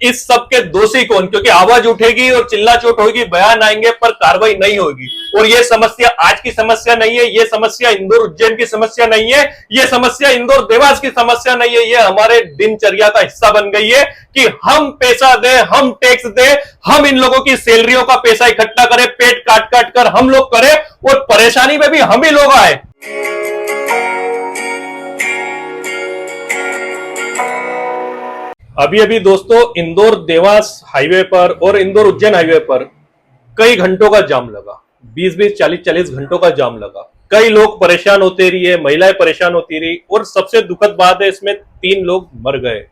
इस सब के दोषी कौन? क्योंकि आवाज उठेगी और चिल्ला चोट होगी, बयान आएंगे पर कार्रवाई नहीं होगी। और ये समस्या आज की समस्या नहीं है, ये समस्या इंदौर उज्जैन की समस्या नहीं है, ये समस्या इंदौर देवास की समस्या नहीं है, ये हमारे दिनचर्या का हिस्सा बन गई है कि हम पैसा दें, हम टैक्स दें, हम इन लोगों की सैलरियों का पैसा इकट्ठा करें, पेट काट काट कर हम लोग करें और परेशानी में भी हम ही लोग आए। अभी अभी दोस्तों इंदौर देवास हाईवे पर और इंदौर उज्जैन हाईवे पर कई घंटों का जाम लगा, 20-20, 40-40 घंटों का जाम लगा। कई लोग परेशान होते रहे, महिलाएं परेशान होती रही और सबसे दुखद बात है इसमें 3 लोग मर गए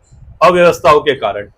अव्यवस्थाओं के कारण।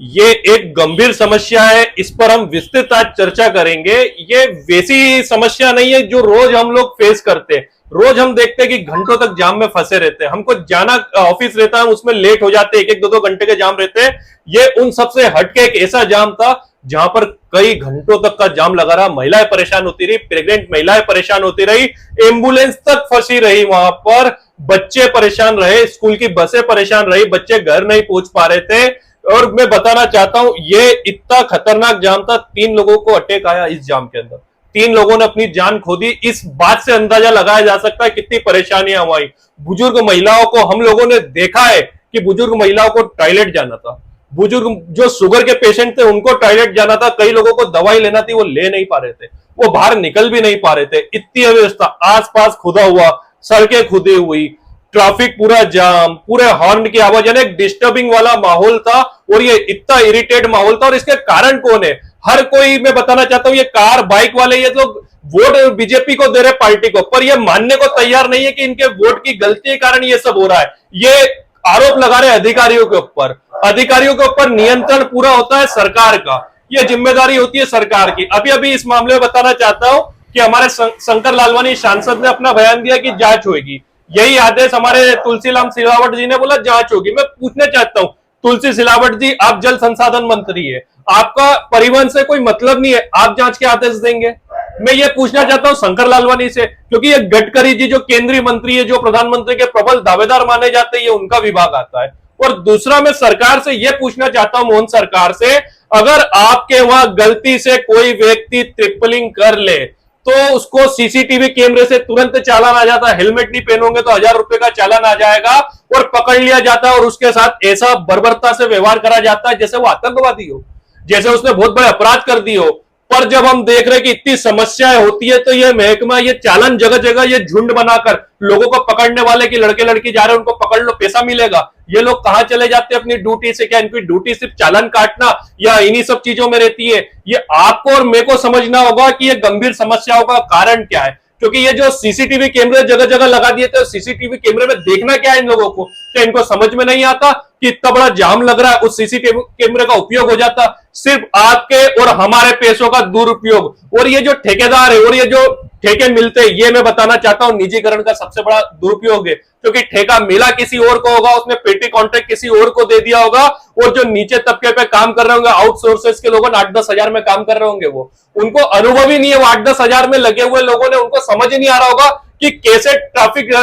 ये एक गंभीर समस्या है, इस पर हम विस्तृत आज चर्चा करेंगे। ये वैसी समस्या नहीं है जो रोज हम लोग फेस करते हैं। रोज हम देखते हैं कि घंटों तक जाम में फंसे रहते हैं, हमको जाना ऑफिस रहता है, उसमें लेट हो जाते हैं, 1-1, 2-2 घंटे के जाम रहते हैं। ये उन सबसे हटके एक ऐसा जाम था जहां पर कई घंटों तक का जाम लगा रहा, महिलाएं परेशान होती रही, प्रेग्नेंट महिलाएं परेशान होती रही, एम्बुलेंस तक फंसी रही, वहां पर बच्चे परेशान रहे, स्कूल की बसें परेशान रही, बच्चे घर नहीं पहुंच पा रहे थे। और मैं बताना चाहता हूं ये इतना खतरनाक जाम था, 3 लोगों को अटैक आया इस जाम के अंदर, 3 लोगों ने अपनी जान खो दी। इस बात से अंदाजा लगाया जा सकता है कितनी परेशानियां हुई। बुजुर्ग महिलाओं को हम लोगों ने देखा है कि बुजुर्ग महिलाओं को टॉयलेट जाना था, बुजुर्ग जो शुगर के पेशेंट थे उनको टॉयलेट जाना था, कई लोगों को दवाई लेना थी, वो ले नहीं पा रहे थे, वो बाहर निकल भी नहीं पा रहे थे। इतनी अव्यवस्था, आसपास खुदा हुआ, सड़कें खुदी हुई, ट्रैफिक पूरा जाम, पूरे हॉर्न की आवाज, यानी एक डिस्टर्बिंग वाला माहौल था। और ये इतना इरिटेट माहौल था। और इसके कारण कौन है? हर कोई, मैं बताना चाहता हूं, ये कार बाइक वाले ये लोग वोट बीजेपी को दे रहे, पार्टी को, पर ये मानने को तैयार नहीं है कि इनके वोट की गलती के कारण ये सब हो रहा है। ये आरोप लगा रहे अधिकारियों के ऊपर, अधिकारियों के ऊपर नियंत्रण पूरा होता है सरकार का, ये जिम्मेदारी होती है सरकार की। अभी अभी इस मामले में बताना चाहता हूं कि हमारे शंकर लालवानी सांसद ने अपना बयान दिया कि जांच होगी। यही आदेश हमारे तुलसीराम सिलावट जी ने बोला जांच होगी। मैं पूछना चाहता हूं तुलसी सिलावट जी, आप जल संसाधन मंत्री है, आपका परिवहन से कोई मतलब नहीं है, आप जांच के आदेश देंगे? मैं ये पूछना चाहता हूं शंकर लालवानी से, क्योंकि ये गडकरी जी जो केंद्रीय मंत्री है, जो प्रधानमंत्री के प्रबल दावेदार माने जाते हैं, ये उनका विभाग आता है। और दूसरा, मैं सरकार से यह पूछना चाहता हूं, मोहन सरकार से, अगर आपके वहां गलती से कोई व्यक्ति ट्रिपलिंग कर ले तो उसको सीसीटीवी कैमरे से तुरंत चालान आ जाता है, हेलमेट नहीं पहनोगे तो 1000 रुपए का चालान आ जाएगा और पकड़ लिया जाता है। और उसके साथ ऐसा बर्बरता से व्यवहार करा जाता है जैसे वो आतंकवादी हो, जैसे उसने बहुत बड़े अपराध कर दिए हो। पर जब हम देख रहे हैं कि इतनी समस्याएं होती है तो ये महकमा, ये चालान जगह जगह ये झुंड बनाकर लोगों को पकड़ने वाले की लड़के लड़की जा रहे हैं, उनको पकड़ लो पैसा मिलेगा, ये लोग कहां चले जाते हैं अपनी ड्यूटी से? क्या इनकी ड्यूटी सिर्फ चालान काटना या इन्हीं सब चीजों में रहती है? ये आपको और मेरे को समझना होगा कि ये गंभीर समस्याओं का कारण क्या है। क्योंकि ये जो सीसीटीवी कैमरे जगह जगह लगा दिए थे, सीसीटीवी कैमरे में देखना क्या है इन लोगों को? क्या इनको समझ में नहीं आता कि इतना बड़ा जाम लग रहा है, उस सीसीटीवी कैमरे का उपयोग हो जाता सिर्फ आपके और हमारे पैसों का दुरुपयोग। और ये जो ठेकेदार है और ये जो ठेके मिलते हैं, ये मैं बताना चाहता हूं निजीकरण का सबसे बड़ा दुरुपयोग है। क्योंकि ठेका मिला किसी और को होगा, उसने पेटी कॉन्ट्रैक्ट किसी और को दे दिया होगा, और जो नीचे तबके पे काम कर रहे होंगे, आउटसोर्सेस के लोगों, 8-10 हजार में काम कर रहे होंगे, वो उनको अनुभव ही नहीं है। वो 8-10 हजार में लगे हुए लोगों ने, उनको समझ ही नहीं आ रहा होगा कि कैसे ट्रैफिक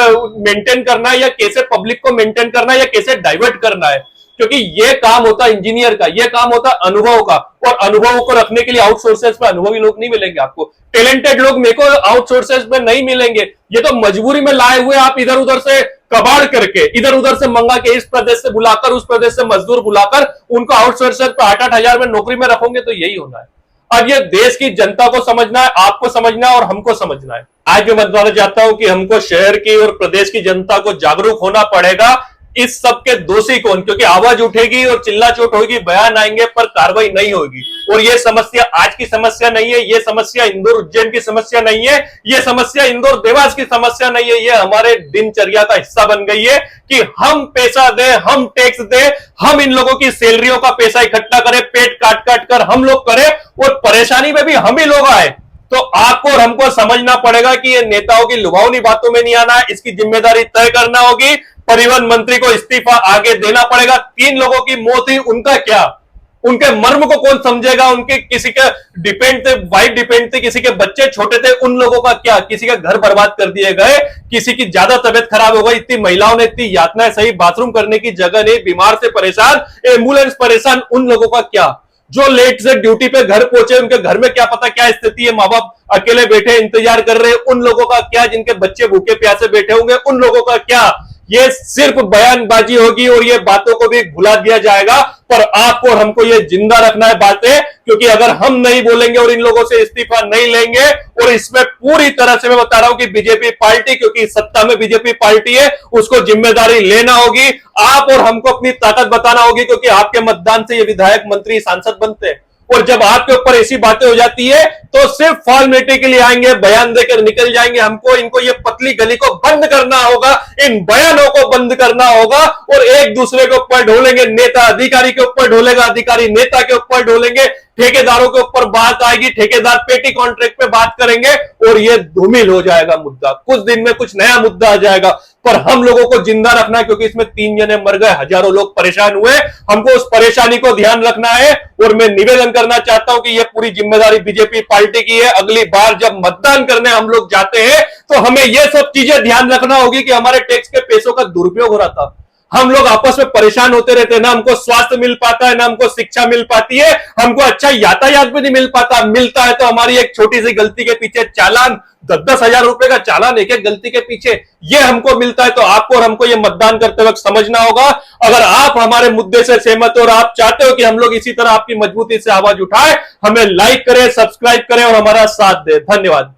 मेंटेन करना है, या कैसे पब्लिक को मेंटेन करना है, या कैसे डाइवर्ट करना है। क्योंकि ये काम होता है इंजीनियर का, ये काम होता है अनुभव का, और अनुभव को रखने के लिए आउटसोर्सेस पे अनुभवी लोग नहीं मिलेंगे आपको, टैलेंटेड लोग मेरे को आउटसोर्सेस में नहीं मिलेंगे। ये तो मजबूरी में लाए हुए आप इधर उधर से कबाड़ करके, इधर उधर से मंगा के, इस प्रदेश से बुलाकर, उस प्रदेश से मजदूर बुलाकर उनको आउटसोर्सेस पे 8-8 हजार में नौकरी में रखोगे, तो यही होना है। अब ये देश की जनता को समझना है, आपको समझना है और हमको समझना है। आज मैं बताना चाहता हूं कि हमको शहर की और प्रदेश की जनता को जागरूक होना पड़ेगा। इस सब के दोषी कौन? क्योंकि आवाज उठेगी और चिल्ला चोट होगी, बयान आएंगे पर कार्रवाई नहीं होगी। और ये समस्या आज की समस्या नहीं है, ये समस्या इंदौर उज्जैन की समस्या नहीं है, ये समस्या इंदौर देवास की समस्या नहीं है, ये हमारे दिनचर्या का हिस्सा बन गई है कि हम पैसा दें, हम टैक्स दें, हम इन लोगों की सैलरियों का पैसा इकट्ठा करें, पेट काट काट कर हम लोग करें, और परेशानी में भी हम ही लोग आए। तो आपको और हमको समझना पड़ेगा कि ये नेताओं की लुभावनी बातों में नहीं आना है, इसकी जिम्मेदारी तय करना होगी। परिवहन मंत्री को इस्तीफा आगे देना पड़ेगा। 3 लोगों की मौत हुई, उनका क्या? उनके मर्म को कौन समझेगा? उनके किसी के डिपेंड थे, वाइफ डिपेंड थे, किसी के बच्चे छोटे थे, उन लोगों का क्या? किसी का घर बर्बाद कर दिए गए, किसी की ज्यादा तबियत खराब हो गई, इतनी महिलाओं ने इतनी यातनाएं सही, बाथरूम करने की जगह नहीं, बीमार से परेशान, एम्बुलेंस परेशान, उन लोगों का क्या? जो लेट से ड्यूटी पे घर पहुंचे, उनके घर में क्या पता क्या स्थिति है, माँ बाप अकेले बैठे इंतजार कर रहे हैं, उन लोगों का क्या? जिनके बच्चे भूखे प्यासे बैठे होंगे, उन लोगों का क्या? ये सिर्फ बयानबाजी होगी और ये बातों को भी भुला दिया जाएगा, पर आपको और हमको ये जिंदा रखना है बातें, क्योंकि अगर हम नहीं बोलेंगे और इन लोगों से इस्तीफा नहीं लेंगे, और इसमें पूरी तरह से मैं बता रहा हूं कि बीजेपी पार्टी, क्योंकि सत्ता में बीजेपी पार्टी है, उसको जिम्मेदारी लेना होगी। आप और हमको अपनी ताकत बताना होगी, क्योंकि आपके मतदान से ये विधायक, मंत्री, सांसद बनते हैं, और जब आपके ऊपर ऐसी बातें हो जाती है तो सिर्फ फॉर्मेलिटी के लिए आएंगे, बयान देकर निकल जाएंगे। हमको इनको ये पतली गली को बंद करना होगा, इन बयानों को बंद करना होगा, और एक दूसरे के ऊपर ढोलेंगे। नेता अधिकारी के ऊपर ढोलेगा, अधिकारी नेता के ऊपर ढोलेंगे, ठेकेदारों के ऊपर बात आएगी, ठेकेदार पेटी कॉन्ट्रैक्ट पे बात करेंगे, और ये धूमिल हो जाएगा मुद्दा। कुछ दिन में कुछ नया मुद्दा आ जाएगा, पर हम लोगों को जिंदा रखना है, क्योंकि इसमें 3 जने मर गए, हजारों लोग परेशान हुए, हमको उस परेशानी को ध्यान रखना है। और मैं निवेदन करना चाहता हूं कि यह पूरी जिम्मेदारी बीजेपी पार्टी की है। अगली बार जब मतदान करने हम लोग जाते हैं तो हमें यह सब चीजें ध्यान रखना होगी कि हमारे टैक्स के पैसों का दुरुपयोग हो रहा था। हम लोग आपस में परेशान होते रहते हैं, ना हमको स्वास्थ्य मिल पाता है, ना हमको शिक्षा मिल पाती है, हमको अच्छा यातायात भी नहीं मिल पाता। मिलता है तो हमारी एक छोटी सी गलती के पीछे चालान, 10-10 हजार रुपए का चालान एक एक गलती के पीछे, ये हमको मिलता है। तो आपको और हमको ये मतदान करते वक्त समझना होगा। अगर आप हमारे मुद्दे से सहमत हो और आप चाहते हो कि हम लोग इसी तरह आपकी मजबूती से आवाज उठाएं, हमें लाइक करें, सब्सक्राइब करें और हमारा साथ दें। धन्यवाद।